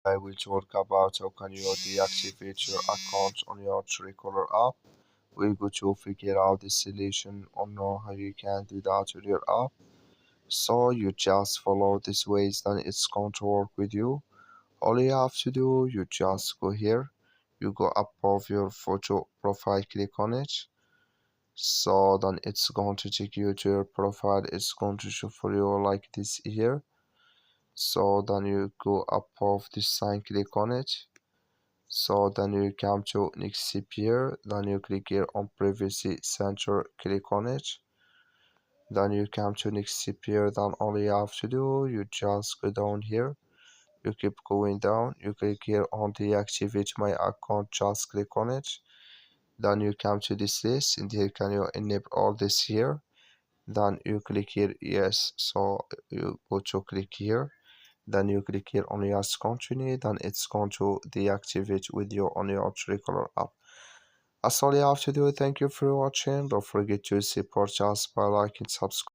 I will talk about how can you deactivate your account on your Truecaller app. We're going to figure out the solution on how you can do that with your app. So you just follow these ways, then it's going to work with you. All you have to do, you just go here, you go above your photo profile, click on it. So then it's going to take you to your profile. It's going to show for you like this here. So then you go above this sign, click on it. So then you come to next here, then you click here on privacy center, click on it. Then you come to next here, then all you have to do, you just go down here, you keep going down, you click here on deactivate my account, just click on it. Then you come to this list and here can you enable all this here. Then you click here yes, so you go to click here, then you click here on yes continue, then it's going to deactivate with you on your Truecaller app. That's all you have to do. Thank you for watching. Don't forget to support us by liking, subscribe.